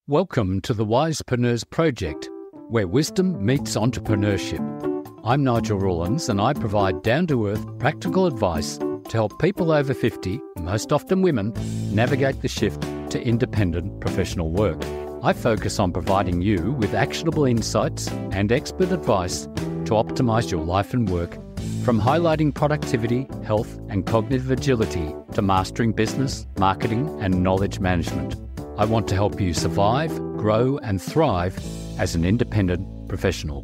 Welcome to the Wisepreneurs Project, where wisdom meets entrepreneurship. I'm Nigel Rawlins, and I provide down-to-earth practical advice to help people over 50, most often women, navigate the shift to independent professional work. I focus on providing you with actionable insights and expert advice to optimise your life and work, from highlighting productivity, health and cognitive agility to mastering business, marketing and knowledge management. I want to help you survive, grow and thrive as an independent professional.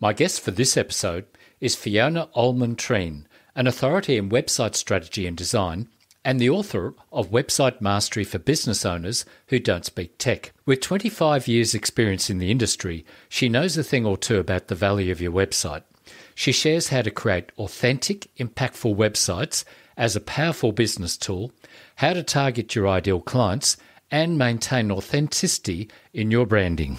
My guest for this episode is Fiona Allman-Treen, an authority in website strategy and design and the author of Website Mastery for Business Owners Who Don't Speak Tech. With 25 years' experience in the industry, she knows a thing or two about the value of your website. She shares how to create authentic, impactful websites as a powerful business tool, how to target your ideal clients, and maintain authenticity in your branding.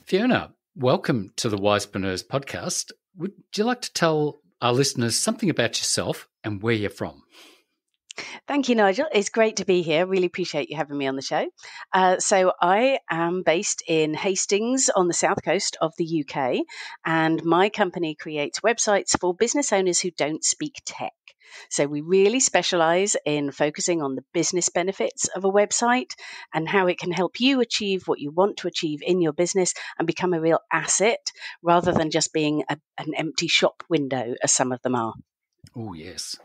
Fiona, welcome to the Wisepreneurs podcast. Would you like to tell our listeners something about yourself and where you're from? Thank you, Nigel. It's great to be here. Really appreciate you having me on the show. So I am based in Hastings on the south coast of the UK, and my company creates websites for business owners who don't speak tech. So we really specialize in focusing on the business benefits of a website and how it can help you achieve what you want to achieve in your business and become a real asset rather than just being an empty shop window, as some of them are. Oh, yes.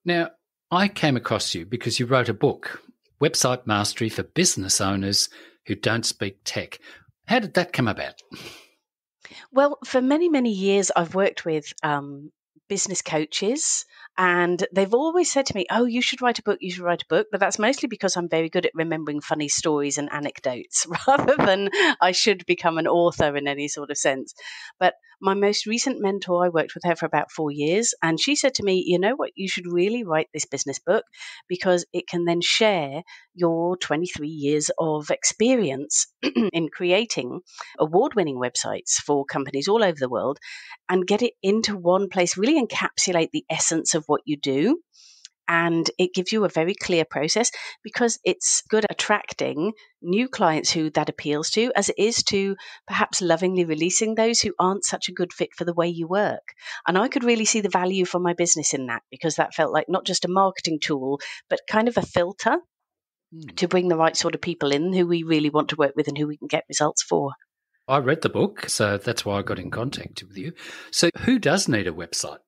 Now, I came across you because you wrote a book, Website Mastery for Business Owners Who Don't Speak Tech. How did that come about? Well, for many, many years, I've worked with business coaches, and they've always said to me, oh, you should write a book, you should write a book. But that's mostly because I'm very good at remembering funny stories and anecdotes rather than I should become an author in any sort of sense. But my most recent mentor, I worked with her for about 4 years, and she said to me, you know what, you should really write this business book because it can then share your 23 years of experience in creating award-winning websites for companies all over the world and get it into one place, really encapsulate the essence of what you do. And it gives you a very clear process because it's good at attracting new clients who that appeals to, as it is to perhaps lovingly releasing those who aren't such a good fit for the way you work. And I could really see the value for my business in that because that felt like not just a marketing tool, but kind of a filter to bring the right sort of people in who we really want to work with and who we can get results for. I read the book, so that's why I got in contact with you. So who does need a website?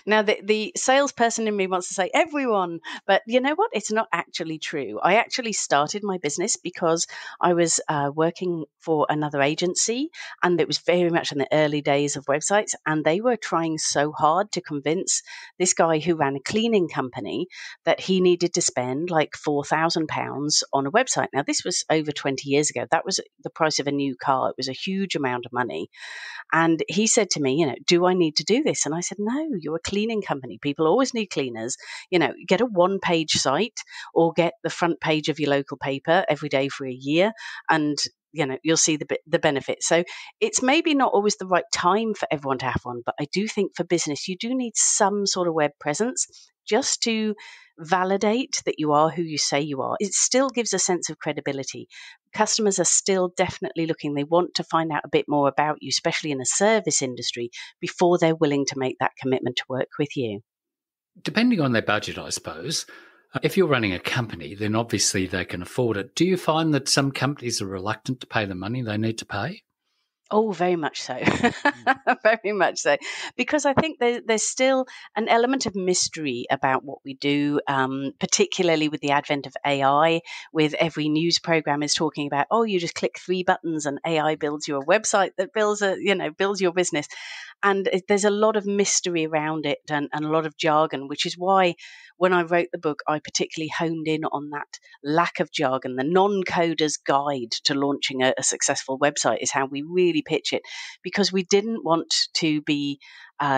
Now, the salesperson in me wants to say everyone, but you know what? It's not actually true. I actually started my business because I was working for another agency, and it was very much in the early days of websites, and they were trying so hard to convince this guy who ran a cleaning company that he needed to spend like £4,000 on a website. Now, this was over 20 years ago. That was the price of a new car. It was a huge amount of money. And he said to me, do I need to do this? And I said, no, you're a cleaning company. People always need cleaners. Get a one-page site or get the front page of your local paper every day for a year, and you'll see the benefit. So it's maybe not always the right time for everyone to have one, but I do think for business, you do need some sort of web presence just to validate that you are who you say you are. It still gives a sense of credibility. Customers are still definitely looking. They want to find out a bit more about you, especially in a service industry, before they're willing to make that commitment to work with you. Depending on their budget, I suppose. If you're running a company, then obviously they can afford it. Do you find that some companies are reluctant to pay the money they need to pay? Oh, very much so. Very much so. Because I think there's still an element of mystery about what we do, particularly with the advent of AI, with every news program is talking about, oh, you just click 3 buttons and AI builds you a website that builds your business. And there's a lot of mystery around it and a lot of jargon, which is why when I wrote the book, I particularly honed in on that lack of jargon. The non-coder's guide to launching a successful website is how we really pitch it, because we didn't want to be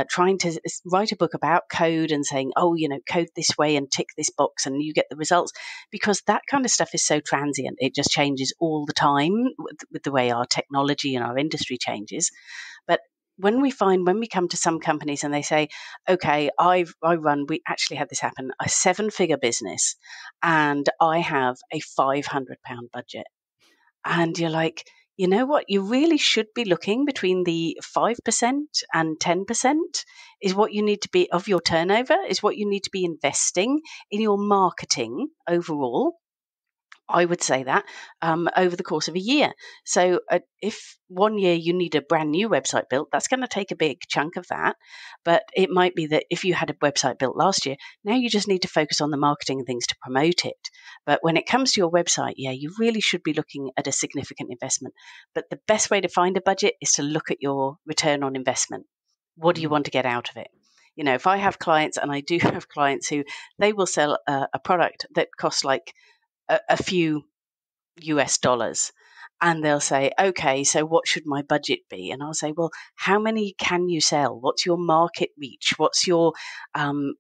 trying to write a book about code and saying, oh, code this way and tick this box and you get the results, because that kind of stuff is so transient. It just changes all the time with the way our technology and our industry changes. But when we come to some companies and they say, okay, we actually had this happen, a 7-figure business, and I have a £500 budget. And you're like, you know what? You really should be looking between the 5% and 10% is what you need to be of your turnover, is what you need to be investing in your marketing overall. I would say that over the course of a year. So if 1 year you need a brand new website built, that's going to take a big chunk of that. But it might be that if you had a website built last year, now you just need to focus on the marketing and things to promote it. But when it comes to your website, yeah, you really should be looking at a significant investment. But the best way to find a budget is to look at your return on investment. What do you want to get out of it? You know, if I have clients, and I do have clients who they will sell a product that costs like a few US dollars, and they'll say, okay, so what should my budget be? And I'll say, well, how many can you sell? What's your market reach? What's your,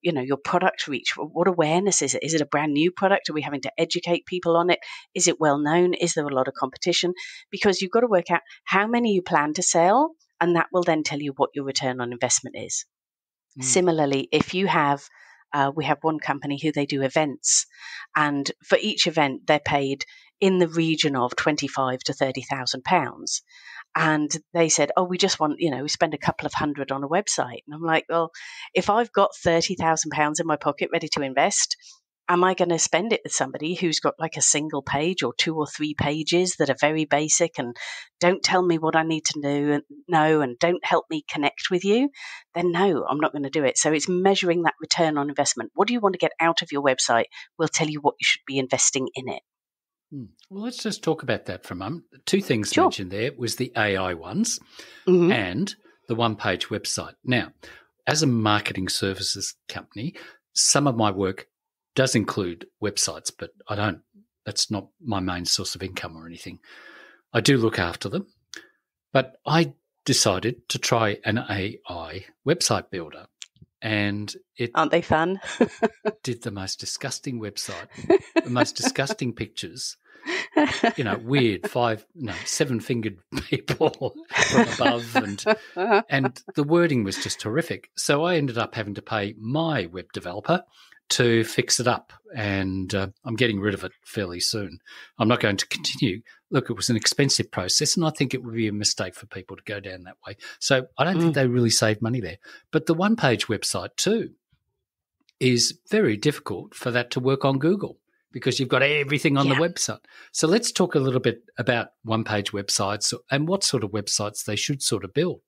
your product reach? What awareness is it? Is it a brand new product? Are we having to educate people on it? Is it well known? Is there a lot of competition? Because you've got to work out how many you plan to sell, and that will then tell you what your return on investment is. Similarly, if you have we have one company who they do events, and for each event they're paid in the region of £25,000 to £30,000. And they said, oh, we just want, we spend a couple of hundred on a website. And I'm like, well, if I've got £30,000 in my pocket ready to invest, am I going to spend it with somebody who's got like a single page or 2 or 3 pages that are very basic and don't tell me what I need to know and don't help me connect with you? Then no, I'm not going to do it. So it's measuring that return on investment. What do you want to get out of your website will tell you what you should be investing in it. Well, let's just talk about that for a moment. 2 things mentioned there was the AI ones and the one-page website. Now, as a marketing services company, some of my work does include websites, but that's not my main source of income or anything. I do look after them, but I decided to try an AI website builder, and aren't they fun? did the most disgusting website, the most disgusting pictures, weird 7-fingered people from above, and the wording was just horrific. So I ended up having to pay my web developer to fix it up, and I'm getting rid of it fairly soon. I'm not going to continue. Look, it was an expensive process, and I think it would be a mistake for people to go down that way. So I don't think they really saved money there. But the one-page website too is very difficult for that to work on Google because you've got everything on the website. So let's talk a little bit about one-page websites and what sort of websites they should sort of build.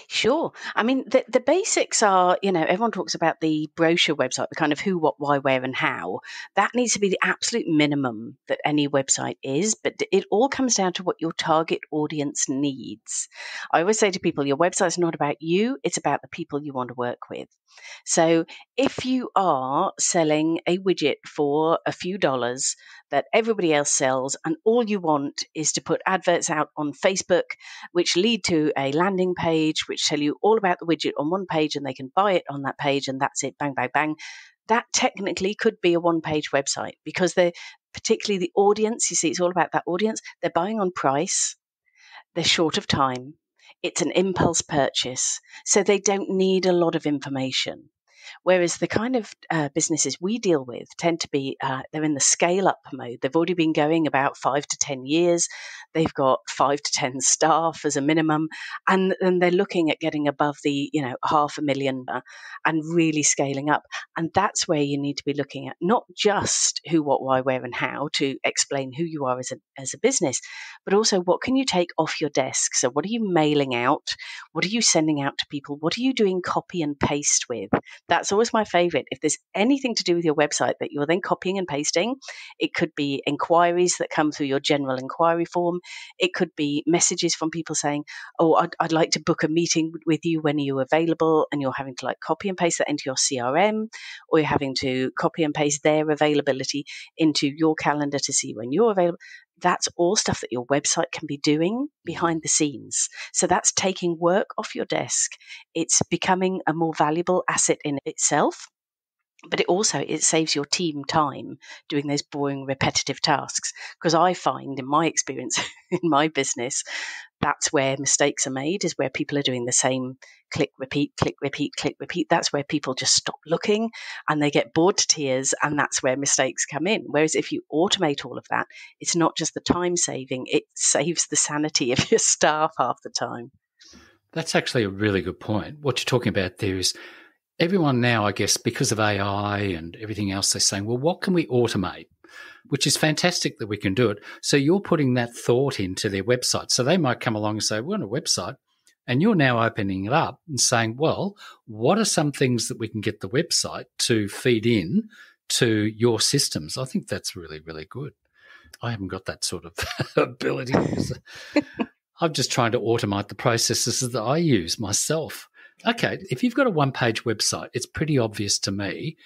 Sure. I mean, the basics are, everyone talks about the brochure website, the kind of who, what, why, where, and how. That needs to be the absolute minimum that any website is, but it all comes down to what your target audience needs. I always say to people, your website's not about you, it's about the people you want to work with. So if you are selling a widget for a few dollars that everybody else sells, and all you want is to put adverts out on Facebook, which lead to a landing page, which tell you all about the widget on one page, and they can buy it on that page, and that's it, bang, bang, bang. That technically could be a one-page website because they're particularly the audience. You see, it's all about that audience. They're buying on price. They're short of time. It's an impulse purchase. So they don't need a lot of information. Whereas the kind of businesses we deal with tend to be, they're in the scale-up mode. They've already been going about 5 to 10 years. They've got 5 to 10 staff as a minimum. And they're looking at getting above the, 500,000 and really scaling up. And that's where you need to be looking at not just who, what, why, where, and how to explain who you are as a business, but also what can you take off your desk? So what are you mailing out? What are you sending out to people? What are you doing copy and paste with? That's always my favorite. If there's anything to do with your website that you're then copying and pasting, it could be inquiries that come through your general inquiry form. It could be messages from people saying, oh, I'd like to book a meeting with you. When are you available? And you're having to copy and paste that into your CRM, or you're having to copy and paste their availability into your calendar to see when you're available. That's all stuff that your website can be doing behind the scenes. So that's taking work off your desk. It's becoming a more valuable asset in itself. But it saves your team time doing those boring, repetitive tasks. Because I find, in my experience, in my business, that's where mistakes are made, is where people are doing the same click, repeat, click, repeat, click, repeat. That's where people just stop looking and they get bored to tears, and that's where mistakes come in. Whereas if you automate all of that, it's not just the time saving, it saves the sanity of your staff half the time. That's actually a really good point. What you're talking about there is everyone now, I guess, because of AI and everything else, they're saying, well, what can we automate? Which is fantastic that we can do it. So you're putting that thought into their website. So they might come along and say, we're on a website, and you're now opening it up and saying, well, what are some things that we can get the website to feed in to your systems? I think that's really, really good. I haven't got that sort of ability. I'm just trying to automate the processes that I use myself. Okay, if you've got a one-page website, it's pretty obvious to me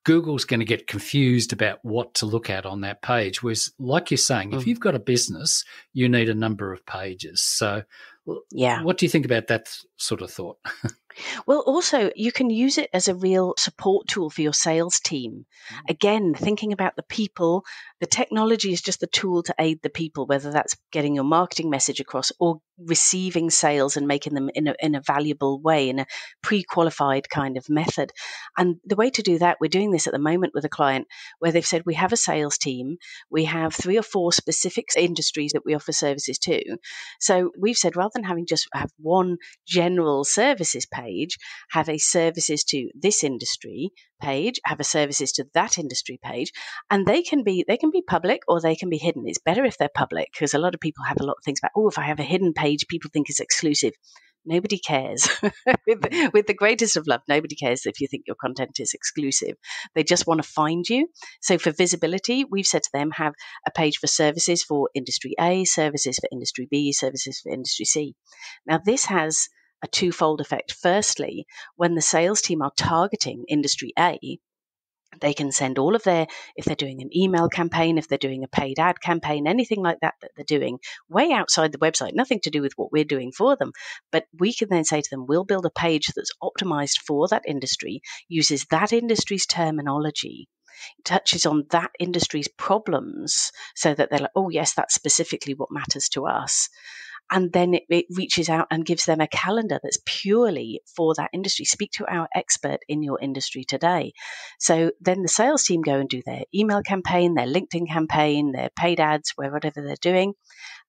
Google's going to get confused about what to look at on that page. Whereas, like you're saying, if you've got a business, you need a number of pages. So what do you think about that sort of thought? Well, also, you can use it as a real support tool for your sales team. Again, thinking about the people, the technology is just the tool to aid the people, whether that's getting your marketing message across or receiving sales and making them in a valuable way, in a pre-qualified kind of method. And the way to do that, we're doing this at the moment with a client where they've said, we have a sales team, we have 3 or 4 specific industries that we offer services to. So we've said, rather than having just have one general services page, have a services to this industry page, have a services to that industry page, and they can be public or they can be hidden. It's better if they're public, because a lot of people have a lot of things about, if I have a hidden page, people think it's exclusive. Nobody cares. with the greatest of love, nobody cares if you think your content is exclusive. They just want to find you. So for visibility, we've said to them, have a page for services for industry A, services for industry B, services for industry C. Now, this has a twofold effect. Firstly, when the sales team are targeting industry A, they can send all of if they're doing an email campaign, if they're doing a paid ad campaign, anything like that they're doing, way outside the website, nothing to do with what we're doing for them. But we can then say to them, we'll build a page that's optimized for that industry, uses that industry's terminology, touches on that industry's problems, so that they're like, oh yes, that's specifically what matters to us. And then it reaches out and gives them a calendar that's purely for that industry. Speak to our expert in your industry today. So then the sales team go and do their email campaign, their LinkedIn campaign, their paid ads, whatever they're doing.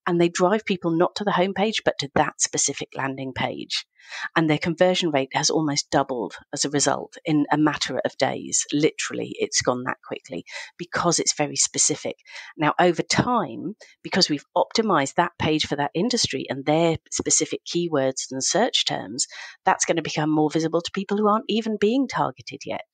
And they drive people not to the homepage, but to that specific landing page. And their conversion rate has almost doubled as a result in a matter of days. Literally, it's gone that quickly because it's very specific. Now, over time, because we've optimized that page for that industry and their specific keywords and search terms, that's going to become more visible to people who aren't even being targeted yet.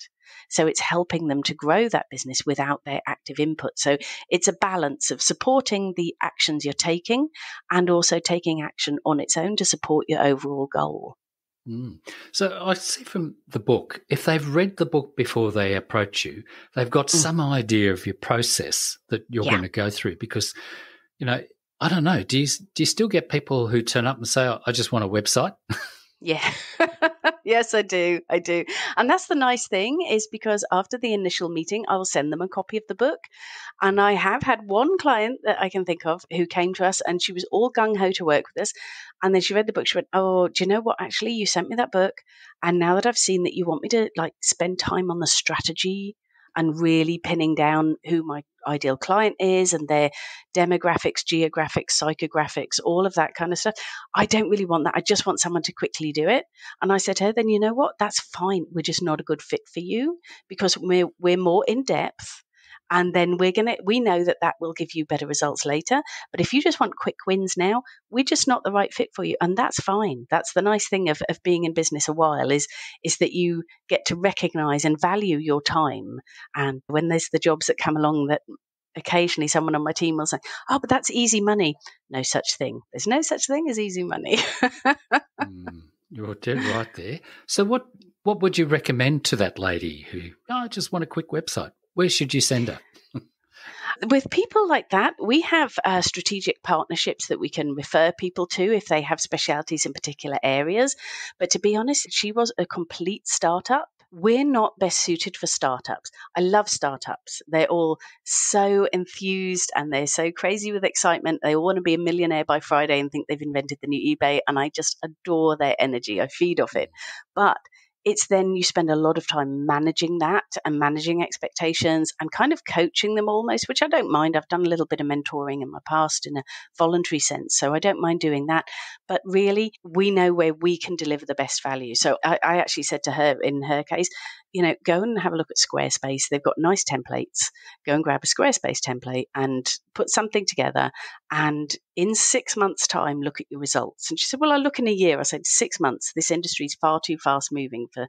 So it's helping them to grow that business without their active input. So it's a balance of supporting the actions you're taking and also taking action on its own to support your overall goal. So I see from the book, if they've read the book before they approach you, they've got some idea of your process that you're going to go through. Because, I don't know, do you still get people who turn up and say, I just want a website? Yeah. Yes, I do. And that's the nice thing, is because after the initial meeting, I will send them a copy of the book. And I have had one client that I can think of who came to us and she was all gung-ho to work with us. And then she read the book. She went, oh, do you know what? Actually, you sent me that book. And now that I've seen that you want me to spend time on the strategy and really pinning down who my ideal client is and their demographics, geographics, psychographics, all of that kind of stuff, I don't really want that. I just want someone to quickly do it. And I said to her, then you know what? That's fine. We're just not a good fit for you because we're more in depth. And then we know that will give you better results later. But if you just want quick wins now, we're just not the right fit for you. And that's fine. That's the nice thing of being in business a while is that you get to recognize and value your time. And when there's the jobs that come along that occasionally someone on my team will say, oh, but that's easy money. No such thing. There's no such thing as easy money. You're dead right there. So what would you recommend to that lady who, I just want a quick website? Where should you send her? With people like that, we have strategic partnerships that we can refer people to if they have specialities in particular areas. But to be honest, she was a complete startup we're not best suited for startups. I love startups. They're all so enthused and they're so crazy with excitement. They all want to be a millionaire by Friday and think they've invented the new eBay. And I just adore their energy. I feed off it. But it's then you spend a lot of time managing that and managing expectations and kind of coaching them almost, which I don't mind. I've done a little bit of mentoring in my past in a voluntary sense, so I don't mind doing that. But really, we know where we can deliver the best value. So I actually said to her, in her case, go and have a look at Squarespace. They've got nice templates. Go and grab a Squarespace template and put something together. And in 6 months' time, look at your results. And she said, well, I'll look in a year. I said, 6 months. This industry is far too fast moving for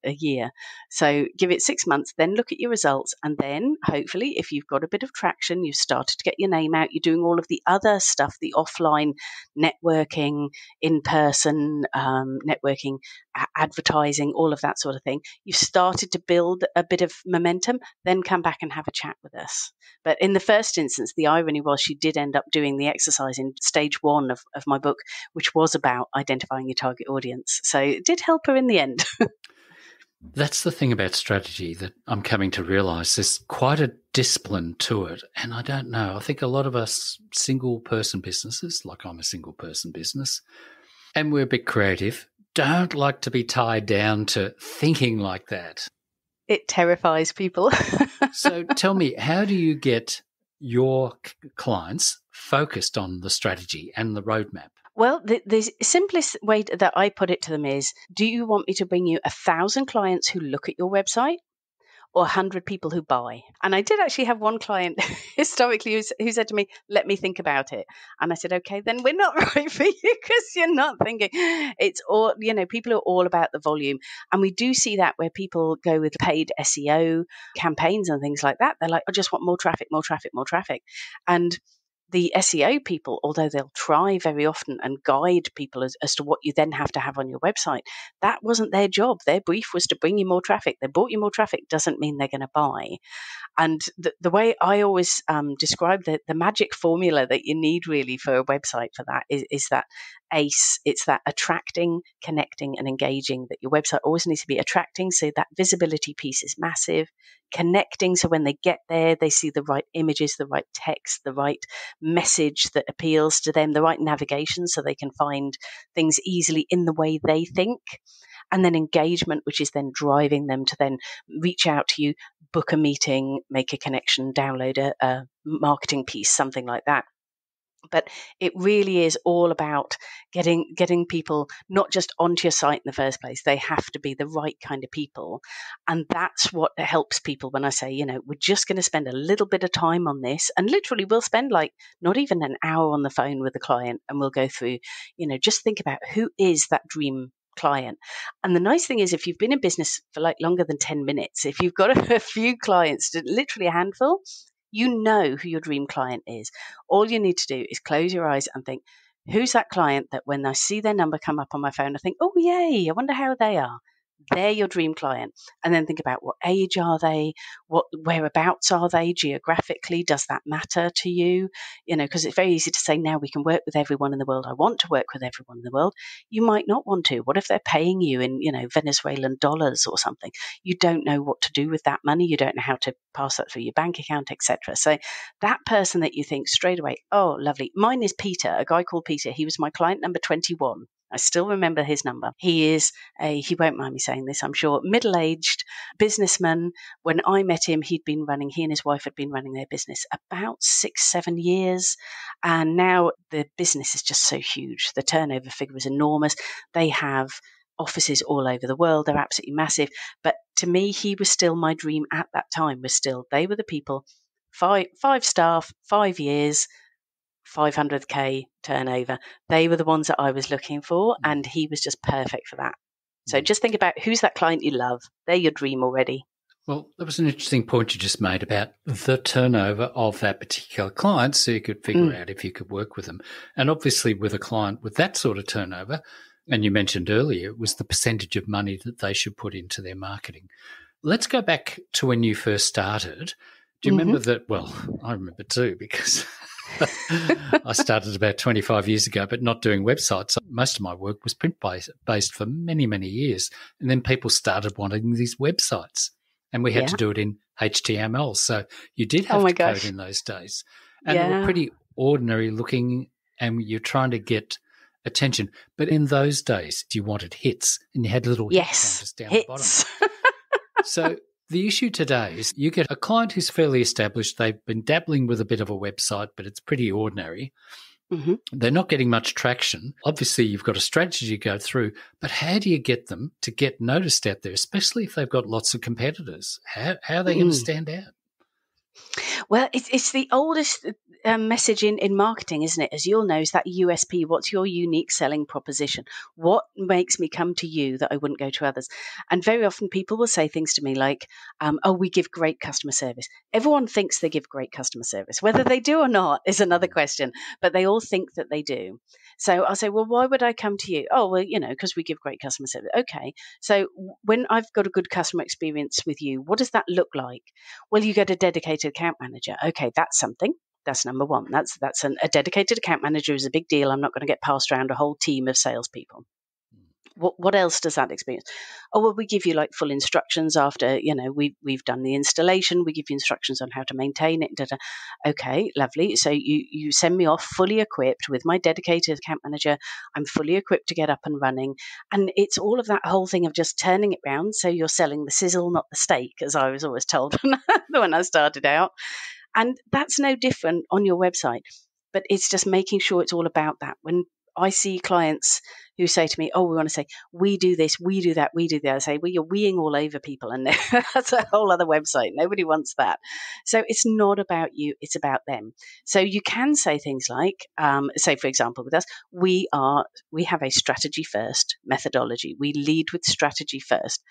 a year. So give it 6 months, then look at your results. And then hopefully, if you've got a bit of traction, you've started to get your name out, you're doing all of the other stuff, the offline networking, in-person networking, advertising, all of that sort of thing. You've started to build a bit of momentum, then come back and have a chat with us. But in the first instance, the irony was she did end up doing the exercise in stage 1 of my book, which was about identifying your target audience. So it did help her in the end. That's the thing about strategy that I'm coming to realise. There's quite a discipline to it. And I don't know, I think a lot of us single-person businesses, like I'm a single-person business, and we're a bit creative, don't like to be tied down to thinking like that. It terrifies people. So tell me, how do you get your clients focused on the strategy and the roadmap? Well, the simplest way that I put it to them is, do you want me to bring you 1,000 clients who look at your website or 100 people who buy? And I did actually have one client historically who said to me, let me think about it. And I said, okay, then we're not right for you because you're not thinking. It's all, people are all about the volume. And we do see that where people go with paid SEO campaigns and things like that. They're like, I just want more traffic, more traffic, more traffic. And the SEO people, although they'll try very often and guide people as to what you then have to have on your website, that wasn't their job. Their brief was to bring you more traffic. They brought you more traffic doesn't mean they're going to buy. And the way I always describe the magic formula that you need really for a website for that is that ACE. It's that attracting, connecting, and engaging. That your website always needs to be attracting, so that visibility piece is massive. Connecting, so when they get there, they see the right images, the right text, the right message that appeals to them, the right navigation, so they can find things easily in the way they think. And then engagement, which is then driving them to then reach out to you, book a meeting, make a connection, download a marketing piece, something like that. But it really is all about getting people not just onto your site in the first place. They have to be the right kind of people. And that's what helps people when I say, we're just going to spend a little bit of time on this. And literally we'll spend like not even an hour on the phone with the client and we'll go through, just think about who is that dream client. And the nice thing is, if you've been in business for like longer than 10 minutes, if you've got a few clients, literally a handful, you know who your dream client is. All you need to do is close your eyes and think, who's that client that when I see their number come up on my phone, I think, oh, yay, I wonder how they are. They're your dream client. And then think about what age are they? Whereabouts are they geographically? Does that matter to you? Because it's very easy to say now we can work with everyone in the world. I want to work with everyone in the world. You might not want to. What if they're paying you in, Venezuelan dollars or something? You don't know what to do with that money. You don't know how to pass that through your bank account, etc. So that person that you think straight away, oh, lovely. Mine is Peter, a guy called Peter. He was my client number 21. I still remember his number. He is he won't mind me saying this, I'm sure, middle-aged businessman. When I met him, he and his wife had been running their business about 6-7 years. And now the business is just so huge. The turnover figure is enormous. They have offices all over the world. They're absolutely massive. But to me, he was still my dream at that time. They were the people, five staff, 5 years, 500k turnover. They were the ones that I was looking for, and he was just perfect for that. So just think about who's that client you love. They're your dream already. Well, that was an interesting point you just made about the turnover of that particular client, so you could figure out if you could work with them. And obviously with a client with that sort of turnover, and you mentioned earlier, it was the percentage of money that they should put into their marketing. Let's go back to when you first started. Do you remember that? Well, I remember too, because I started about 25 years ago, but not doing websites. Most of my work was print-based for many, many years. And then people started wanting these websites, and we had to do it in HTML. So you did have to code in those days. And they were pretty ordinary looking, and you're trying to get attention. But in those days, you wanted hits, and you had little hits down the bottom. So the issue today is you get a client who's fairly established. They've been dabbling with a bit of a website, but it's pretty ordinary. Mm-hmm. They're not getting much traction. Obviously, you've got a strategy to go through, but how do you get them to get noticed out there, especially if they've got lots of competitors? How are they going to stand out? Well, it's the oldest message in marketing, isn't it? As you'll know, is that USP. What's your unique selling proposition? What makes me come to you that I wouldn't go to others? And very often people will say things to me like, oh, we give great customer service. Everyone thinks they give great customer service. Whether they do or not is another question, but they all think that they do. So I'll say, well, why would I come to you? Oh, well, because we give great customer service. Okay. So when I've got a good customer experience with you, what does that look like? Well, you get a dedicated account manager. Okay, that's something. That's number one. That's a dedicated account manager is a big deal. I'm not going to get passed around a whole team of salespeople. What else does that experience? Oh, well, we give you like full instructions after, we've done the installation. We give you instructions on how to maintain it. Okay, lovely. So you send me off fully equipped with my dedicated account manager. I'm fully equipped to get up and running. And it's all of that whole thing of just turning it round. So you're selling the sizzle, not the steak, as I was always told when I started out. And that's no different on your website. But it's just making sure it's all about that. When I see clients who say to me, oh, we want to say, we do this, we do that, we do that. I say, well, you're weeing all over people. And that's a whole other website. Nobody wants that. So it's not about you. It's about them. So you can say things like, say, for example, with us, we have a strategy first methodology. We lead with strategy first.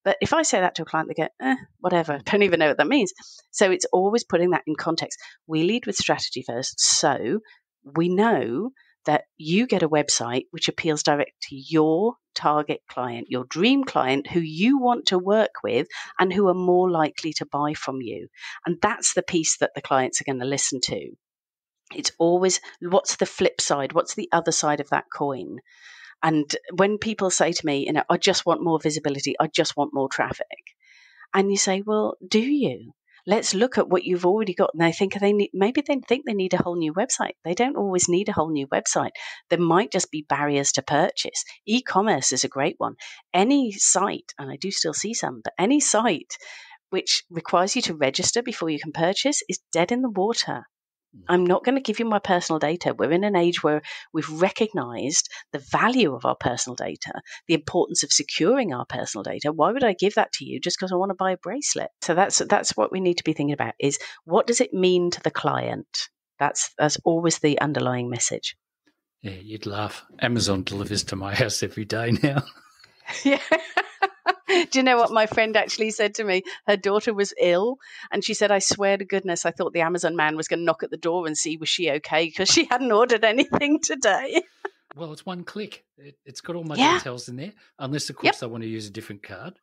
But if I say that to a client, they go, whatever, don't even know what that means. So it's always putting that in context. We lead with strategy first. So we know that you get a website which appeals direct to your target client, your dream client who you want to work with and who are more likely to buy from you. And that's the piece that the clients are going to listen to. It's always, what's the flip side? What's the other side of that coin? And when people say to me, I just want more visibility, I just want more traffic. And you say, well, do you? Let's look at what you've already got. And maybe they think they need a whole new website. They don't always need a whole new website. There might just be barriers to purchase. E-commerce is a great one. Any site, and I do still see some, but any site which requires you to register before you can purchase is dead in the water. I'm not going to give you my personal data. We're in an age where we've recognized the value of our personal data, the importance of securing our personal data. Why would I give that to you just because I want to buy a bracelet? So that's what we need to be thinking about is what does it mean to the client? That's always the underlying message. Yeah, you'd laugh. Amazon delivers to my house every day now. Yeah. Do you know what my friend actually said to me? Her daughter was ill and she said, I swear to goodness, I thought the Amazon man was going to knock at the door and see was she okay because she hadn't ordered anything today. Well, it's one click. It's got all my details in there, unless, of course, I want to use a different card.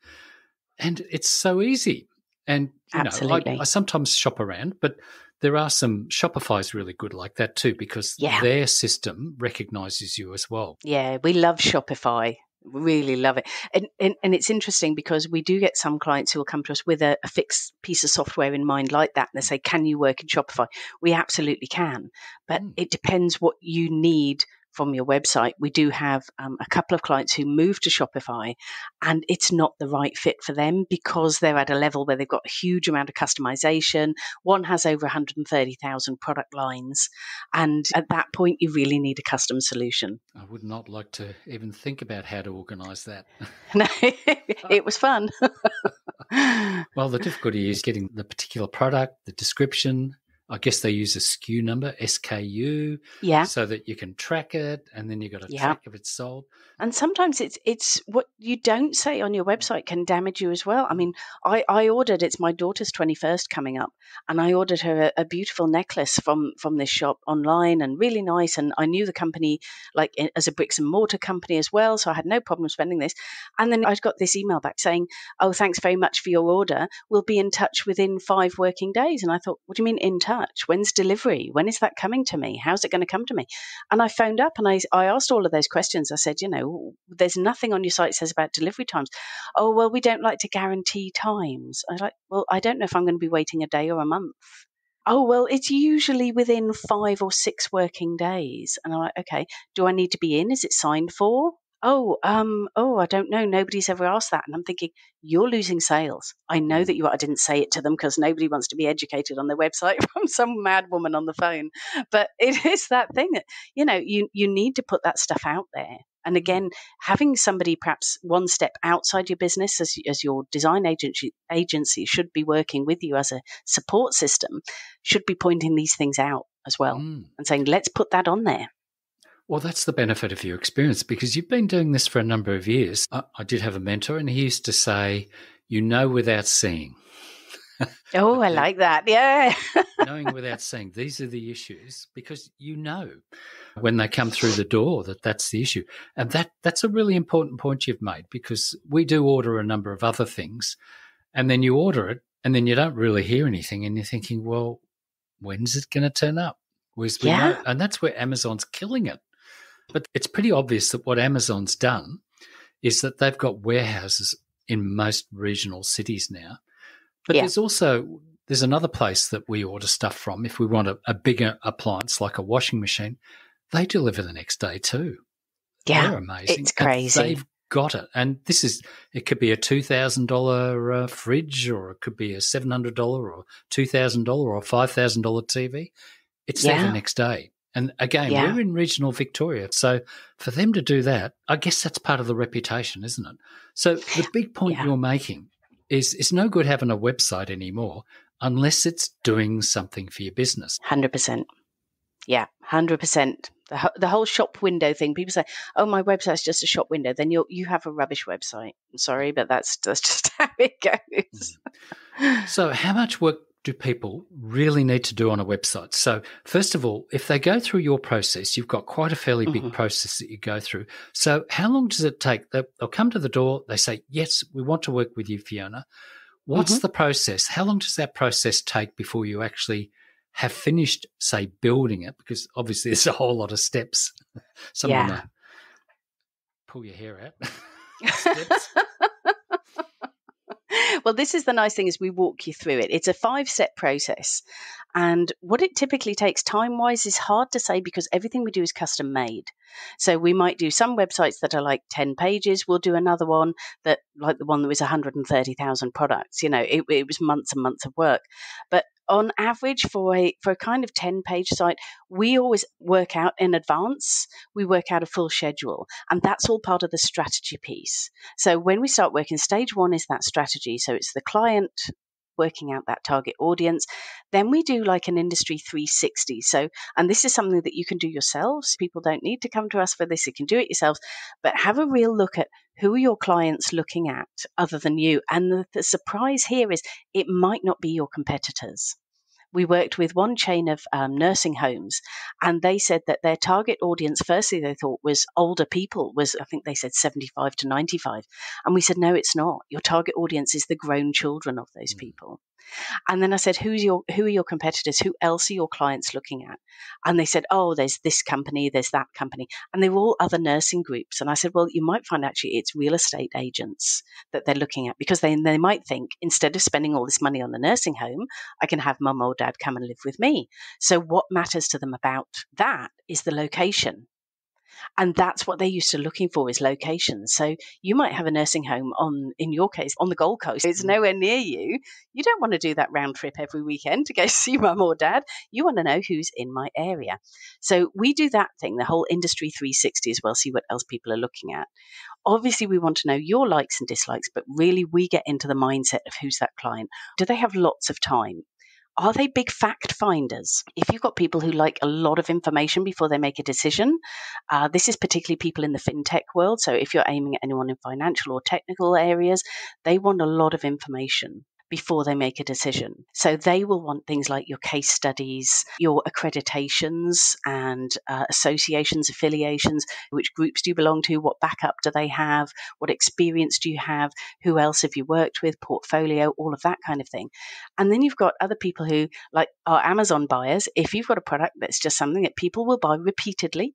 And it's so easy. And, I sometimes shop around, but there are some, Shopify's really good like that too because their system recognizes you as well. Yeah, we love Shopify. Really love it. And it's interesting because we do get some clients who will come to us with a fixed piece of software in mind like that. And they say, can you work in Shopify? We absolutely can. But it depends what you need from your website. We do have a couple of clients who move to Shopify and it's not the right fit for them because they're at a level where they've got a huge amount of customization. One has over 130,000 product lines. And at that point, you really need a custom solution. I would not like to even think about how to organize that. No, it was fun. Well, the difficulty is getting the particular product, the description, I guess they use a SKU number, SKU, Yeah. so that you can track it, and then you've got to Yeah. track if it's sold. And sometimes it's what you don't say on your website can damage you as well. I mean, I ordered, it's my daughter's 21st coming up, and I ordered her a beautiful necklace from this shop online, and really nice. And I knew the company as a bricks and mortar company as well, so I had no problem spending this. And then I got this email back saying, "Oh, thanks very much for your order. We'll be in touch within 5 working days." And I thought, what do you mean in touch? When's delivery? When is that coming to me? How's it going to come to me? And I phoned up and I asked all of those questions. I said, there's nothing on your site that says about delivery times. Oh, well, we don't like to guarantee times. I was like, well, I don't know if I'm going to be waiting a day or a month. Oh, well, it's usually within 5 or 6 working days. And I'm like, okay, do I need to be in? Is it signed for? I don't know. Nobody's ever asked that. And I'm thinking, you're losing sales. I know that you are. I didn't say it to them because nobody wants to be educated on their website from some mad woman on the phone. But it is that thing that, you need to put that stuff out there. And again, having somebody perhaps one step outside your business as your design agency should be working with you as a support system, should be pointing these things out as well and saying, let's put that on there. Well, that's the benefit of your experience because you've been doing this for a number of years. I did have a mentor and he used to say, without seeing. Oh, I like that. Yeah. Knowing without seeing. These are the issues because when they come through the door that's the issue. And that's a really important point you've made because we do order a number of other things and then you order it and then you don't really hear anything and you're thinking, well, when's it going to turn up? Yeah. And that's where Amazon's killing it. But it's pretty obvious that what Amazon's done is that they've got warehouses in most regional cities now. But there's another place that we order stuff from. If we want a bigger appliance like a washing machine, they deliver the next day too. Yeah, they're amazing. It's crazy. And they've got it. And it could be a $2,000 fridge or it could be a $700 or $2,000 or $5,000 TV. It's there the next day. And again, we're in regional Victoria. So for them to do that, I guess that's part of the reputation, isn't it? So the big point you're making is it's no good having a website anymore unless it's doing something for your business. 100%. Yeah, 100%. The whole shop window thing. People say, "Oh, my website's just a shop window." Then you have a rubbish website. I'm sorry, but that's just how it goes. So how much work do people really need to do on a website? So first of all, if they go through your process, you've got quite a fairly big process that you go through. So how long does it take? They'll come to the door. They say, yes, we want to work with you, Fiona. What's the process? How long does that process take before you actually have finished, say, building it? Because obviously there's a whole lot of steps. Someone pull your hair out. Steps. Well, this is the nice thing is we walk you through it. It's a 5-step process. And what it typically takes time-wise is hard to say because everything we do is custom made. So we might do some websites that are like 10 pages. We'll do another one that like the one that was 130,000 products. It was months and months of work. But on average for a kind of 10-page site, we always work out in advance. We work out a full schedule, and that's all part of the strategy piece. So when we start working, stage 1 is that strategy. So it's the client working out that target audience. Then we do like an industry 360. So, and this is something that you can do yourselves. People don't need to come to us for this. You can do it yourselves, but have a real look at who are your clients looking at other than you. And the surprise here is it might not be your competitors. We worked with one chain of nursing homes, and they said that their target audience, firstly, they thought was older people, I think they said 75 to 95. And we said, no, it's not. Your target audience is the grown children of those people. And then I said, who are your competitors? Who else are your clients looking at? And they said, oh, there's this company, there's that company. And they were all other nursing groups. And I said, well, you might find actually it's real estate agents that they're looking at, because they might think, instead of spending all this money on the nursing home, I can have mum or dad come and live with me. So what matters to them about that is the location. And that's what they're used to looking for, is locations. So you might have a nursing home in your case, on the Gold Coast. It's nowhere near you. You don't want to do that round trip every weekend to go see mum or dad. You want to know who's in my area. So we do that thing, the whole industry 360 as well, see what else people are looking at. Obviously, we want to know your likes and dislikes, but really we get into the mindset of who's that client. Do they have lots of time? Are they big fact finders? If you've got people who like a lot of information before they make a decision, this is particularly people in the fintech world. So if you're aiming at anyone in financial or technical areas, they want a lot of information before they make a decision. So they will want things like your case studies, your accreditations and associations, affiliations, which groups do you belong to, what backup do they have, what experience do you have, who else have you worked with, portfolio, all of that kind of thing. And then you've got other people who, like our Amazon buyers, if you've got a product that's just something that people will buy repeatedly,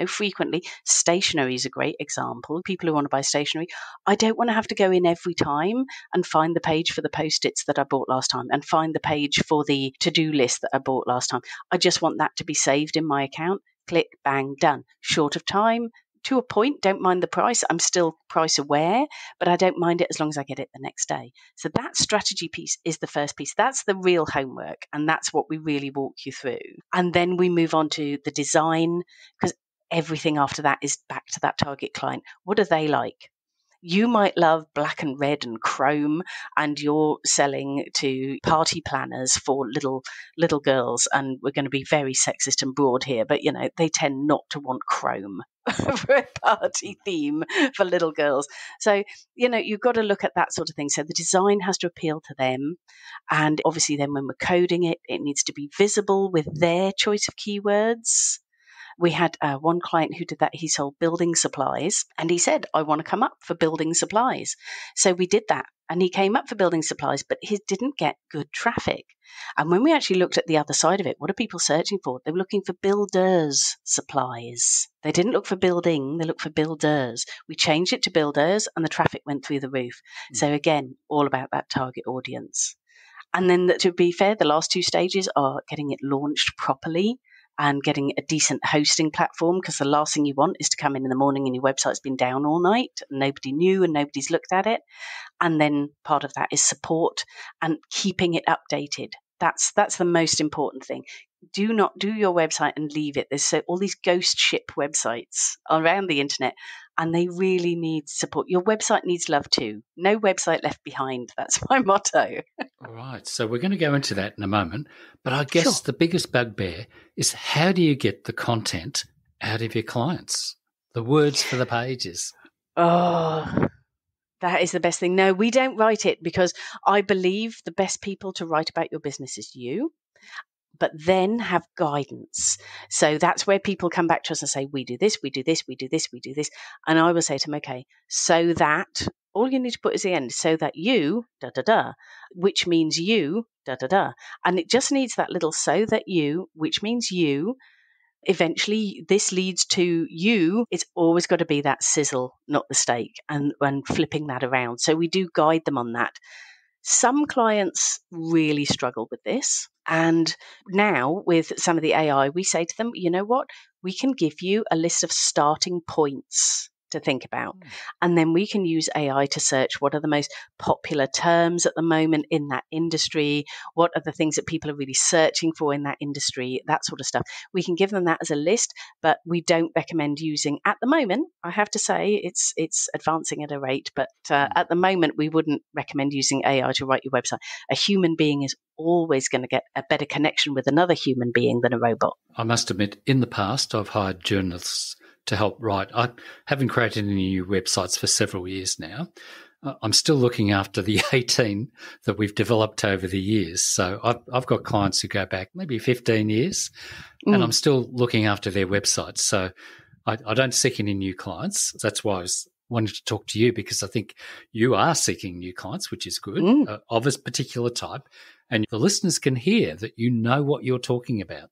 frequently. Stationery is a great example. People who want to buy stationery, I don't want to have to go in every time and find the page for the Post-its that I bought last time and find the page for the to-do list that I bought last time. I just want that to be saved in my account. Click, bang, done. Short of time, to a point, don't mind the price. I'm still price aware, but I don't mind it as long as I get it the next day. So that strategy piece is the first piece. That's the real homework, and that's what we really walk you through. And then we move on to the design, because everything after that is back to that target client. What do they like? You might love black and red and chrome, and you're selling to party planners for little girls. And we're going to be very sexist and broad here, but they tend not to want chrome for a party theme for little girls. So you've got to look at that sort of thing. So the design has to appeal to them, and obviously then when we're coding it, it needs to be visible with their choice of keywords. We had one client who did that. He sold building supplies, and he said, I want to come up for building supplies. So we did that, and he came up for building supplies, but he didn't get good traffic. And when we actually looked at the other side of it, what are people searching for? They were looking for builders supplies. They didn't look for building, they looked for builders. We changed it to builders, and the traffic went through the roof. So again, all about that target audience. And then to be fair, the last two stages are getting it launched properly and getting a decent hosting platform, because the last thing you want is to come in the morning and your website's been down all night and nobody knew and nobody's looked at it. And then part of that is support and keeping it updated. That's the most important thing. Do not do your website and leave it. There's all these ghost ship websites around the internet, and they really need support. Your website needs love too. No website left behind. That's my motto. All right. So we're going to go into that in a moment. But I guess the biggest bugbear is, how do you get the content out of your clients? The words for the pages. Oh, that is the best thing. No, we don't write it, because I believe the best people to write about your business is you, but then have guidance. So that's where people come back to us and say, we do this, we do this, we do this, we do this. And I will say to them, okay, so that, all you need to put is the end, so that you, da-da-da, which means you, da-da-da. And it just needs that little so that you, which means you. Eventually, this leads to you. It's always got to be that sizzle, not the steak, and flipping that around. So we do guide them on that. Some clients really struggle with this. And now with some of the AI, we say to them, you know what? We can give you a list of starting points to think about. And then we can use AI to search what are the most popular terms at the moment in that industry, what are the things that people are really searching for in that industry, that sort of stuff. We can give them that as a list, but we don't recommend using, at the moment, I have to say, it's advancing at a rate, but at the moment, we wouldn't recommend using AI to write your website. A human being is always going to get a better connection with another human being than a robot. I must admit, in the past, I've hired journalists to help write. I haven't created any new websites for several years now. I'm still looking after the 18 that we've developed over the years. So I've got clients who go back maybe 15 years, and I'm still looking after their websites. So I don't seek any new clients. That's why I was wanting to talk to you, because I think you are seeking new clients, which is good, of a particular type. And the listeners can hear that you know what you're talking about.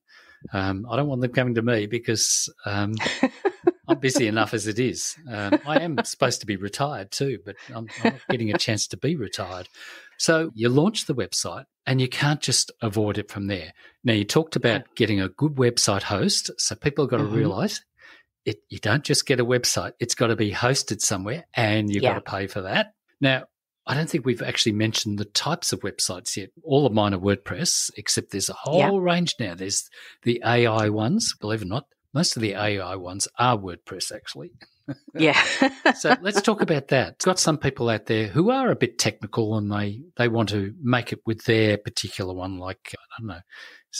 I don't want them coming to me, because I'm busy enough as it is. I am supposed to be retired too, but I'm not getting a chance to be retired. So you launch the website, and you can't just avoid it from there. Now, you talked about getting a good website host. So people have got to realise you don't just get a website. It's got to be hosted somewhere, and you've got to pay for that. Now, I don't think we've actually mentioned the types of websites yet. All of mine are WordPress, except there's a whole range now. There's the AI ones, believe it or not. Most of the AI ones are WordPress, actually. Yeah. So let's talk about that. Got some people out there who are a bit technical and they want to make it with their particular one, like, I don't know,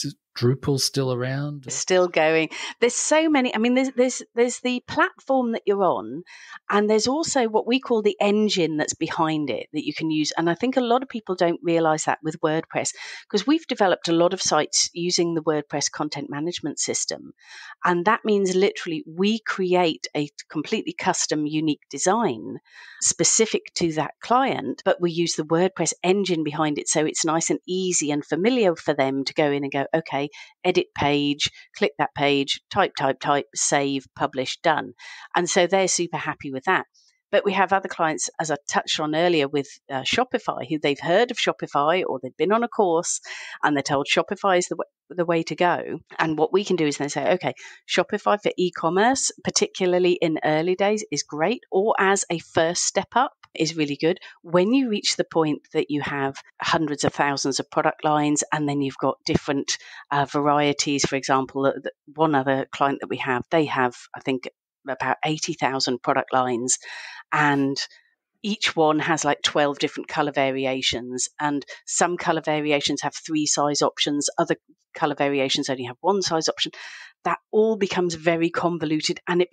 is Drupal still around? Still going. There's so many. I mean, there's the platform that you're on, and there's also what we call the engine that's behind it that you can use. And I think a lot of people don't realize that with WordPress, because we've developed a lot of sites using the WordPress content management system. And that means literally we create a completely custom, unique design specific to that client, but we use the WordPress engine behind it. So it's nice and easy and familiar for them to go in and go, okay, edit page, click that page, type, save, publish, done. And so they're super happy with that. But we have other clients, as I touched on earlier, with Shopify, who they've heard of Shopify or they've been on a course and they're told Shopify is the way to go. And what we can do is then say, okay, Shopify for e-commerce, particularly in early days, is great, or as a first step up is really good. When you reach the point that you have hundreds of thousands of product lines and then you've got different varieties, for example, one other client that we have, they have, I think, about 80,000 product lines, and each one has like 12 different color variations, and some color variations have 3 size options, other color variations only have 1 size option. That all becomes very convoluted, and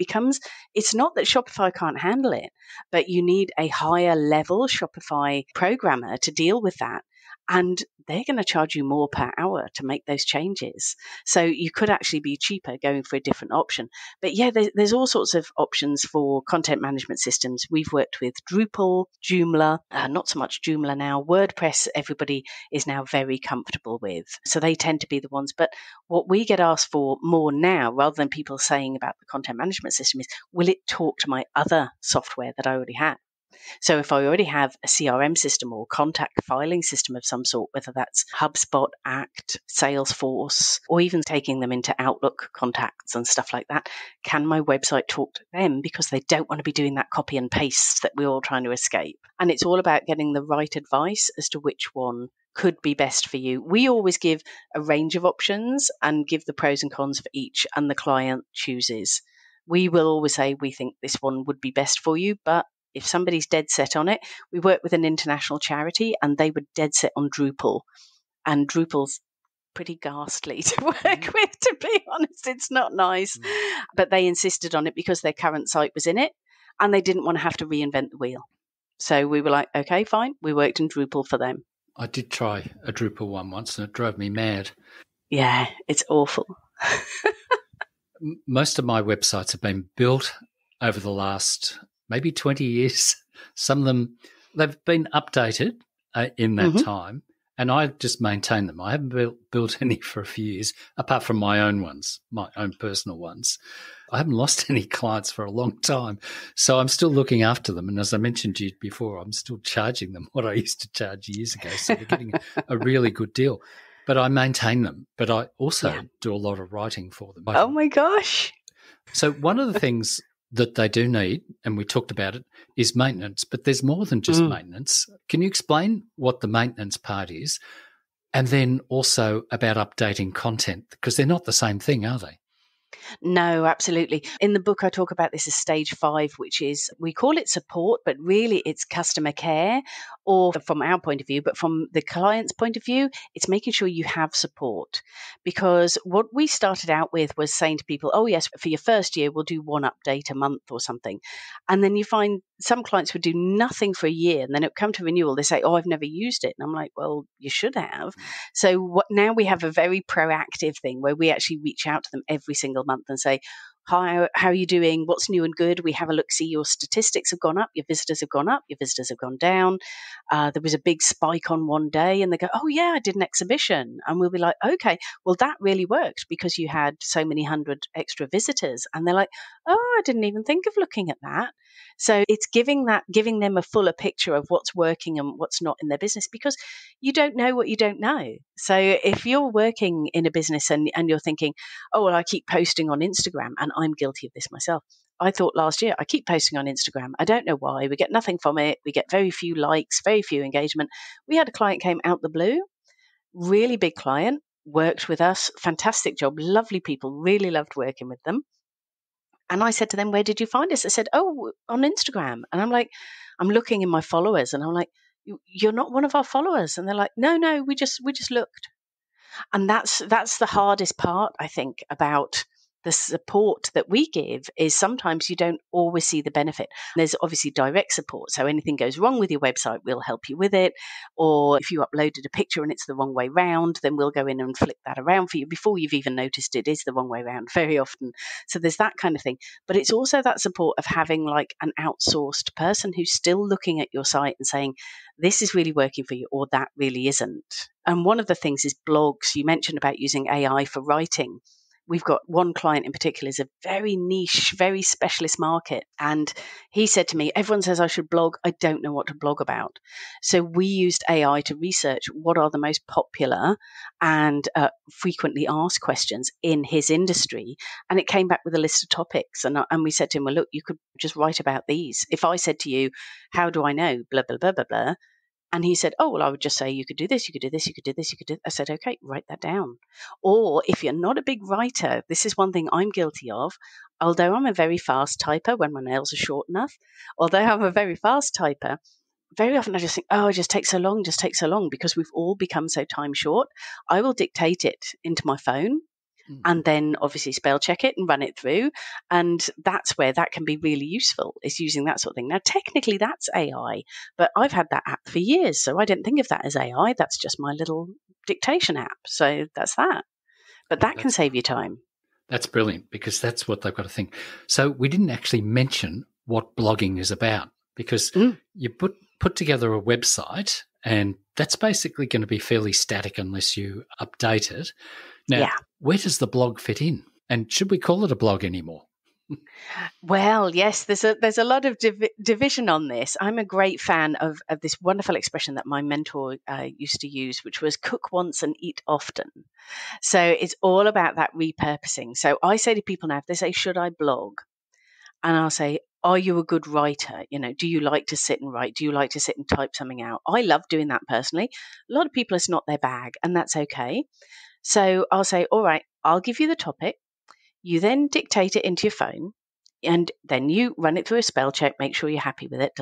it's not that Shopify can't handle it, but you need a higher level Shopify programmer to deal with that. And they're going to charge you more per hour to make those changes. So you could actually be cheaper going for a different option. But yeah, there's all sorts of options for content management systems. We've worked with Drupal, Joomla, not so much Joomla now. WordPress, everybody is now very comfortable with. So they tend to be the ones. But what we get asked for more now, rather than people saying about the content management system, is, will it talk to my other software that I already have? So if I already have a CRM system or contact filing system of some sort, whether that's HubSpot, Act, Salesforce, or even taking them into Outlook contacts and stuff like that, can my website talk to them? Because they don't want to be doing that copy and paste that we're all trying to escape. And it's all about getting the right advice as to which one could be best for you. We always give a range of options and give the pros and cons for each, and the client chooses. We will always say we think this one would be best for you, but if somebody's dead set on it, we work with an international charity and they were dead set on Drupal. And Drupal's pretty ghastly to work with, to be honest. It's not nice. But they insisted on it because their current site was in it and they didn't want to have to reinvent the wheel. So we were like, okay, fine. We worked in Drupal for them. I did try a Drupal one once and it drove me mad. Yeah, it's awful. Most of my websites have been built over the last maybe 20 years. Some of them, they've been updated in that time, and I just maintain them. I haven't built any for a few years, apart from my own ones, my own personal ones. I haven't lost any clients for a long time, so I'm still looking after them. And as I mentioned to you before, I'm still charging them what I used to charge years ago, so they're getting a really good deal. But I maintain them, but I also do a lot of writing for them. Oh, my gosh. So one of the things that they do need, and we talked about it, is maintenance. But there's more than just maintenance. Can you explain what the maintenance part is? And then also about updating content, because they're not the same thing, are they? No, absolutely. In the book, I talk about this as stage 5, which is, we call it support, but really it's customer care, or from our point of view, but from the client's point of view, it's making sure you have support. Because what we started out with was saying to people, oh yes, for your first year, we'll do 1 update a month or something. And then you find some clients would do nothing for a year, and then it would come to renewal. They say, oh, I've never used it. And I'm like, well, you should have. So now we have a very proactive thing where we actually reach out to them every single month and say, hi, how are you doing? What's new and good? We have a look, see your statistics have gone up, your visitors have gone up, your visitors have gone down. There was a big spike on one day and they go, oh yeah, I did an exhibition. And we'll be like, okay, well that really worked because you had so many hundred extra visitors. And they're like, oh, I didn't even think of looking at that. So it's giving them a fuller picture of what's working and what's not in their business, because you don't know what you don't know. So if you're working in a business and you're thinking, oh, well, I keep posting on Instagram, and I'm guilty of this myself. I thought last year, I keep posting on Instagram. I don't know why. We get nothing from it. We get very few likes, very few engagement. We had a client came out the blue, really big client, worked with us, fantastic job, lovely people, really loved working with them. And I said to them, where did you find us? They said, oh, on Instagram. And I'm like, I'm looking in my followers and I'm like, you're not one of our followers. And they're like, no, we just looked. And that's the hardest part, I think, about the support that we give is sometimes you don't always see the benefit. There's obviously direct support. So anything goes wrong with your website, we'll help you with it. Or if you uploaded a picture and it's the wrong way round, then we'll go in and flip that around for you before you've even noticed it is the wrong way round very often. So there's that kind of thing. But it's also that support of having like an outsourced person who's still looking at your site and saying, this is really working for you or that really isn't. And one of the things is blogs. You mentioned about using AI for writing. We've got one client in particular is a very niche, very specialist market. And he said to me, everyone says I should blog. I don't know what to blog about. So we used AI to research what are the most popular and frequently asked questions in his industry. And it came back with a list of topics. And we said to him, well, look, you could just write about these. If I said to you, how do I know? Blah, blah, blah, blah, blah. And he said, oh, well, I would just say you could do this, you could do this, you could do this, you could do. I said, okay, write that down. Or if you're not a big writer, this is one thing I'm guilty of. Although I'm a very fast typer when my nails are short enough, although I'm a very fast typer, very often I just think, oh, it just takes so long because we've all become so time short. I will dictate it into my phone. And then obviously spell check it and run it through. And that's where that can be really useful, is using that sort of thing. Now, technically that's AI, but I've had that app for years. So I didn't think of that as AI. That's just my little dictation app. So that's that. But that can save you time. That's brilliant because that's what they've got to think. So we didn't actually mention what blogging is about because you put together a website and that's basically going to be fairly static unless you update it. Now, where does the blog fit in? And should we call it a blog anymore? Well, yes, there's a lot of division on this. I'm a great fan of this wonderful expression that my mentor used to use, which was cook once and eat often. So it's all about that repurposing. So I say to people now, if they say, should I blog? And I'll say, are you a good writer? You know, do you like to sit and write? Do you like to sit and type something out? I love doing that personally. A lot of people, it's not their bag, and that's okay. So I'll say, all right, I'll give you the topic. You then dictate it into your phone and then you run it through a spell check, make sure you're happy with it,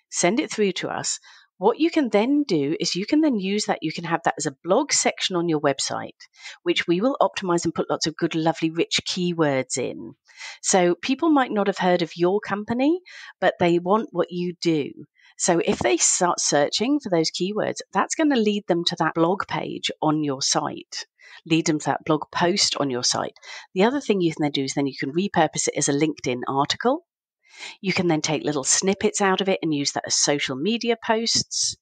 send it through to us. What you can then do is you can then use that. You can have that as a blog section on your website, which we will optimize and put lots of good, lovely, rich keywords in. So people might not have heard of your company, but they want what you do. So if they start searching for those keywords, that's going to lead them to that blog page on your site, lead them to that blog post on your site. The other thing you can then do is then you can repurpose it as a LinkedIn article. You can then take little snippets out of it and use that as social media posts.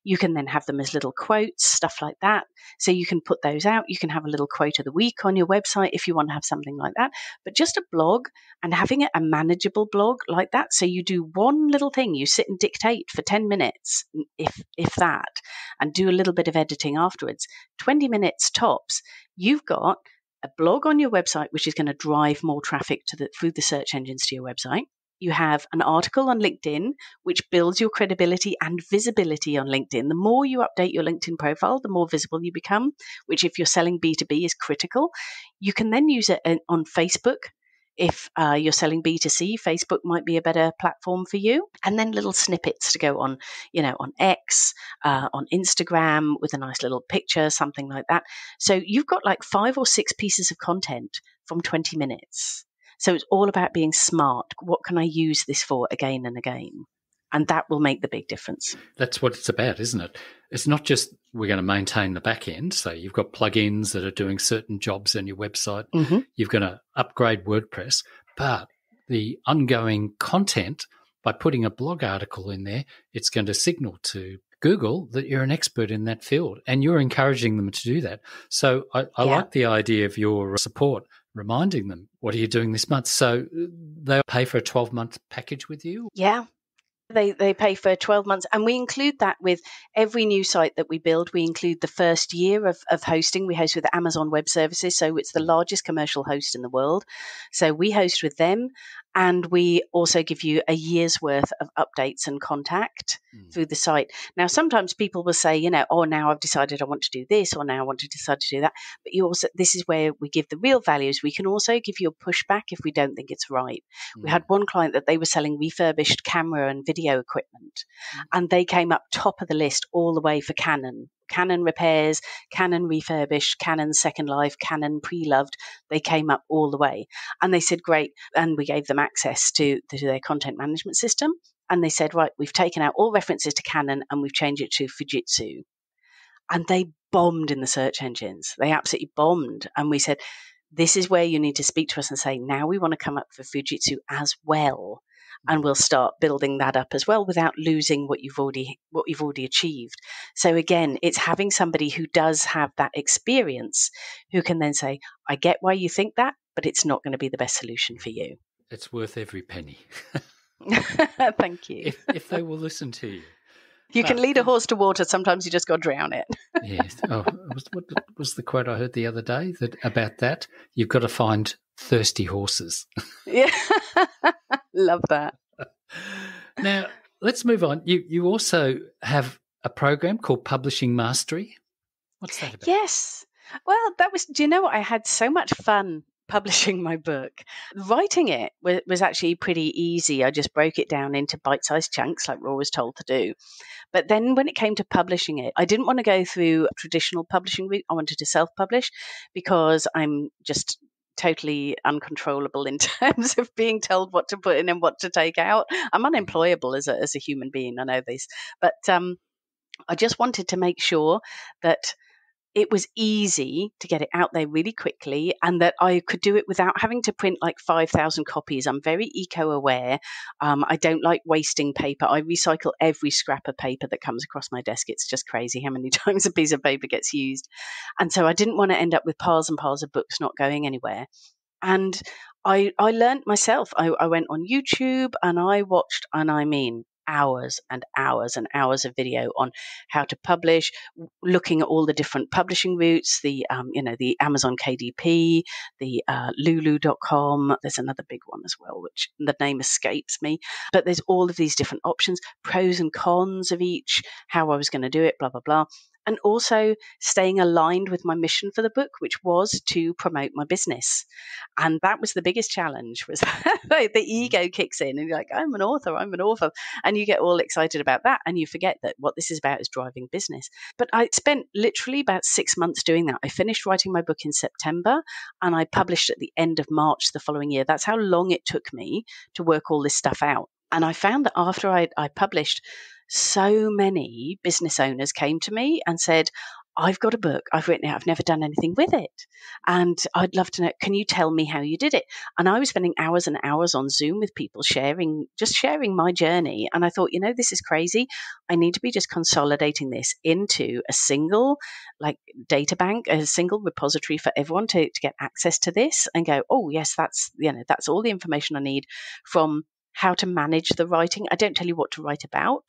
You can then have them as little quotes, stuff like that. So you can put those out. You can have a little quote of the week on your website if you want to have something like that. But just a blog and having it a manageable blog like that. So you do one little thing. You sit and dictate for 10 minutes, if that, and do a little bit of editing afterwards. 20 minutes tops. You've got a blog on your website, which is going to drive more traffic through the search engines to your website. You have an article on LinkedIn, which builds your credibility and visibility on LinkedIn. The more you update your LinkedIn profile, the more visible you become, which if you're selling B2B is critical. You can then use it on Facebook. If you're selling B2C, Facebook might be a better platform for you. And then little snippets to go on, on X, on Instagram with a nice little picture, something like that. So you've got like 5 or 6 pieces of content from 20 minutes. So it's all about being smart. What can I use this for again and again? And that will make the big difference. That's what it's about, isn't it? It's not just we're going to maintain the back end. So you've got plugins that are doing certain jobs on your website. Mm-hmm. You're going to upgrade WordPress. But the ongoing content, by putting a blog article in there, it's going to signal to Google that you're an expert in that field. And you're encouraging them to do that. So I like the idea of your support, reminding them, what are you doing this month? So they'll pay for a 12-month package with you? Yeah. They pay for 12 months, and we include that with every new site that we build. We include the first year of hosting. We host with Amazon Web Services, so it's the largest commercial host in the world. So we host with them, And we also give you a year's worth of updates and contact through the site. Now, sometimes people will say, oh, now I've decided I want to do this, or now I want to decide to do that. But this is where we give the real values. We can also give you a pushback if we don't think it's right. We had one client that they were selling refurbished camera and video equipment, and they came up top of the list all the way for Canon repairs, Canon refurbished, Canon second life, Canon pre-loved. They came up all the way. And they said, great. And we gave them access to their content management system. And they said, right, we've taken out all references to Canon and we've changed it to Fujitsu. And they bombed in the search engines. They absolutely bombed. And we said, this is where you need to speak to us and say, now we want to come up for Fujitsu as well. And we'll start building that up as well without losing what you've already achieved. So again, it's having somebody who does have that experience who can then say, I get why you think that, but it's not going to be the best solution for you. It's worth every penny. Thank you. If they will listen to you. You can lead a horse to water. Sometimes you just got to drown it. Yes. Oh, what was the quote I heard the other day about that? You've got to find thirsty horses. Yeah. Love that. Now, let's move on. You also have a program called Publishing Mastery. What's that about? Yes. Well, do you know what? I had so much fun publishing my book. Writing it was actually pretty easy. I just broke it down into bite-sized chunks like we're always told to do. But then when it came to publishing it, I didn't want to go through a traditional publishing route. I wanted to self-publish because I'm just totally uncontrollable in terms of being told what to put in and what to take out. I'm unemployable as a human being. I know this, but I just wanted to make sure that it was easy to get it out there really quickly and that I could do it without having to print like 5,000 copies. I'm very eco-aware. I don't like wasting paper. I recycle every scrap of paper that comes across my desk. It's just crazy how many times a piece of paper gets used. And so I didn't want to end up with piles and piles of books not going anywhere. And I learned myself. I went on YouTube and I watched, and I mean, hours and hours and hours of video on how to publish, looking at all the different publishing routes, the Amazon KDP, the Lulu.com. There's another big one as well, which the name escapes me. But there's all of these different options, pros and cons of each, how I was going to do it, blah, blah, blah. And also staying aligned with my mission for the book, which was to promote my business. And that was the biggest challenge, was the ego kicks in and you're like, I'm an author. And you get all excited about that. And you forget that what this is about is driving business. But I spent literally about 6 months doing that. I finished writing my book in September and I published at the end of March the following year. That's how long it took me to work all this stuff out. And I found that after I published, so many business owners came to me and said, I've got a book, I've written it, I've never done anything with it. And I'd love to know, can you tell me how you did it? And I was spending hours and hours on Zoom with people sharing my journey. And I thought, this is crazy. I need to be just consolidating this into a single data bank, a single repository for everyone to get access to this and go, oh yes, that's all the information I need from how to manage the writing. I don't tell you what to write about,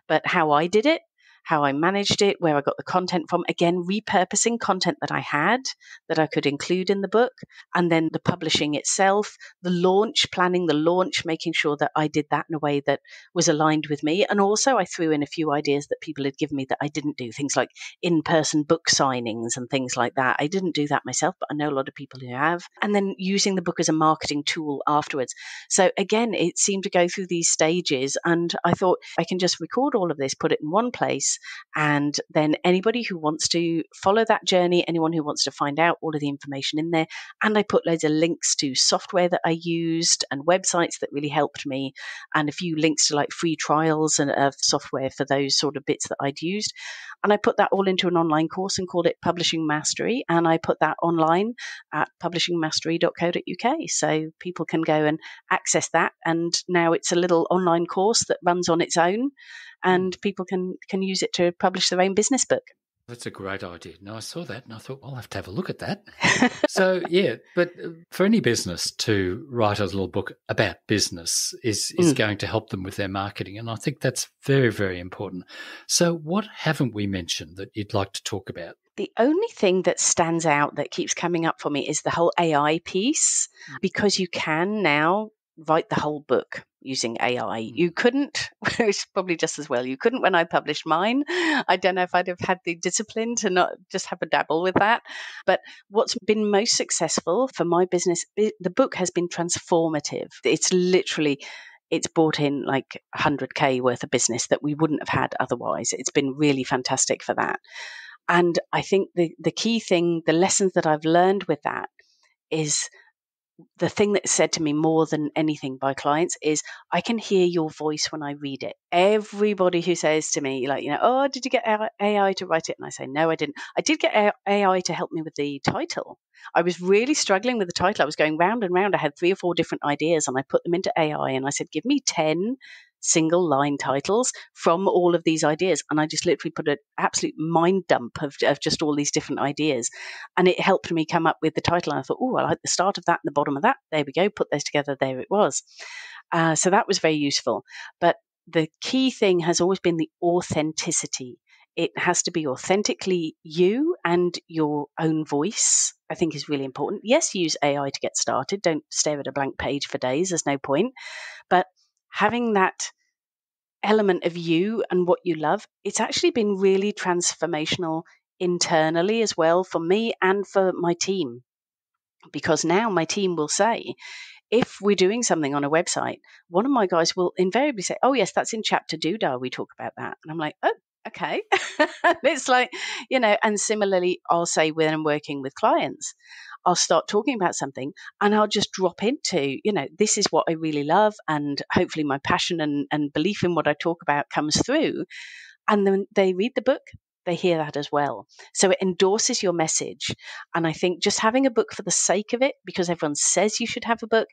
but how I did it, how I managed it, where I got the content from. Again, repurposing content that I had that I could include in the book. And then the publishing itself, the launch, planning the launch, making sure that I did that in a way that was aligned with me. And also I threw in a few ideas that people had given me that I didn't do, things like in-person book signings and things like that. I didn't do that myself, but I know a lot of people who have. And then using the book as a marketing tool afterwards. So again, it seemed to go through these stages. And I thought I can just record all of this, put it in one place. And then anybody who wants to follow that journey, anyone who wants to find out all of the information in there. And I put loads of links to software that I used and websites that really helped me, and a few links to free trials and of software for those sort of bits that I'd used. And I put that all into an online course and called it Publishing Mastery. And I put that online at publishingmastery.co.uk. So people can go and access that. And now it's a little online course that runs on its own. And people can use it to publish their own business book. That's a great idea. No, I saw that and I thought, I'll have to have a look at that. So, yeah, but for any business to write a little book about business is going to help them with their marketing. And I think that's very, very important. So what haven't we mentioned that you'd like to talk about? The only thing that stands out that keeps coming up for me is the whole AI piece, because you can now write the whole book using AI. You couldn't, it's probably just as well, you couldn't when I published mine. I don't know if I'd have had the discipline to not just have a dabble with that. But what's been most successful for my business, the book has been transformative. It's brought in like 100K worth of business that we wouldn't have had otherwise. It's been really fantastic for that. And I think the key thing, the lessons that I've learned with that is the thing that's said to me more than anything by clients is, I can hear your voice when I read it. Everybody who says to me, like, oh, did you get AI to write it? And I say, no, I didn't. I did get AI to help me with the title. I was really struggling with the title. I was going round and round. I had 3 or 4 different ideas and I put them into AI and I said, give me 10 single line titles from all of these ideas. And I just literally put an absolute mind dump of just all these different ideas. And it helped me come up with the title. And I thought, oh, I like the start of that and the bottom of that. There we go. Put those together. There it was. So that was very useful. But the key thing has always been the authenticity. It has to be authentically you and your own voice, I think is really important. Yes, use AI to get started. Don't stare at a blank page for days. There's no point. But having that element of you and what you love, it's actually been really transformational internally as well for me and for my team. Because now my team will say, if we're doing something on a website, one of my guys will invariably say, oh, yes, that's in chapter doodah. We talk about that. And I'm like, oh, okay. It's like, and similarly, I'll say when I'm working with clients, I'll start talking about something and I'll just drop into, this is what I really love. And hopefully my passion and belief in what I talk about comes through. And then they read the book, they hear that as well. So it endorses your message. And I think just having a book for the sake of it, because everyone says you should have a book,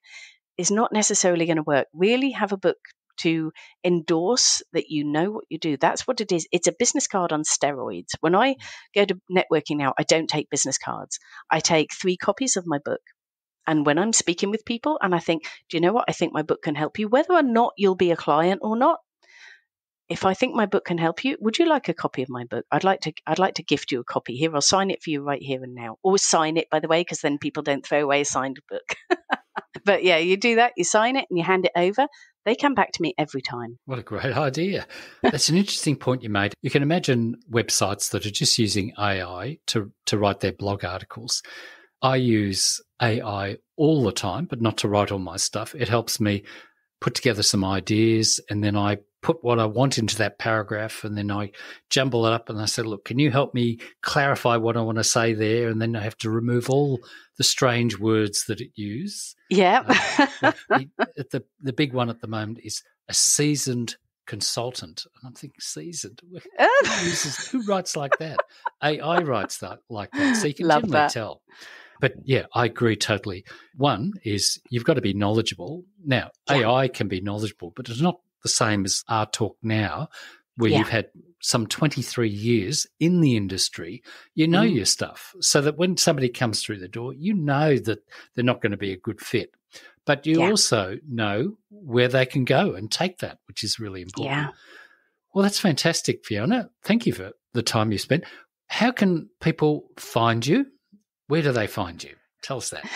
is not necessarily going to work. Really have a book to endorse that you know what you do. That's what it is. It's a business card on steroids. When I go to networking now, I don't take business cards. I take 3 copies of my book. And when I'm speaking with people and I think, do you know what? I think my book can help you, whether or not you'll be a client or not. If I think my book can help you, would you like a copy of my book? I'd like to gift you a copy. Here, I'll sign it for you right here and now. Always sign it, by the way, because then people don't throw away a signed book. But yeah, you do that, you sign it and you hand it over. They come back to me every time. What a great idea. That's an interesting point you made. You can imagine websites that are just using AI to write their blog articles. I use AI all the time, but not to write all my stuff. It helps me put together some ideas and then I put what I want into that paragraph and then I jumble it up and I say, look, can you help me clarify what I want to say there? And then I have to remove all the strange words that it uses. Yeah. The big one at the moment is a seasoned consultant. And I'm thinking, seasoned? Who writes like that? AI writes that like that. So you can generally tell. But yeah, I agree totally. One is you've got to be knowledgeable. Now, AI can be knowledgeable, but it's not the same as our talk now, where you've had some 23 years in the industry. You know your stuff, so that when somebody comes through the door, you know that they're not going to be a good fit. But you also know where they can go and take that, which is really important. Yeah. Well, that's fantastic, Fiona. Thank you for the time you spent. How can people find you? Where do they find you? Tell us that.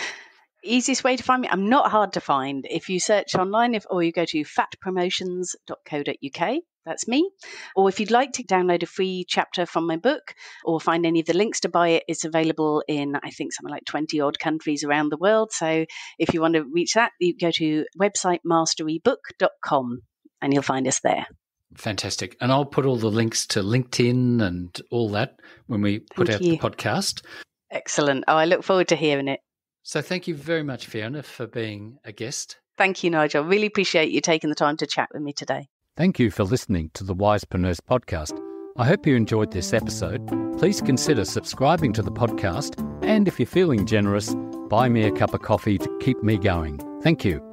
Easiest way to find me, I'm not hard to find. If you search online or you go to fatpromotions.co.uk, that's me. Or if you'd like to download a free chapter from my book or find any of the links to buy it, it's available in, I think, something like 20 odd countries around the world. So if you want to reach that, you go to websitemasterybook.com and you'll find us there. Fantastic. And I'll put all the links to LinkedIn and all that when we put out the podcast. Excellent. Oh, I look forward to hearing it. So thank you very much, Fiona, for being a guest. Thank you, Nigel. Really appreciate you taking the time to chat with me today. Thank you for listening to the Wisepreneurs podcast. I hope you enjoyed this episode. Please consider subscribing to the podcast. And if you're feeling generous, buy me a cup of coffee to keep me going. Thank you.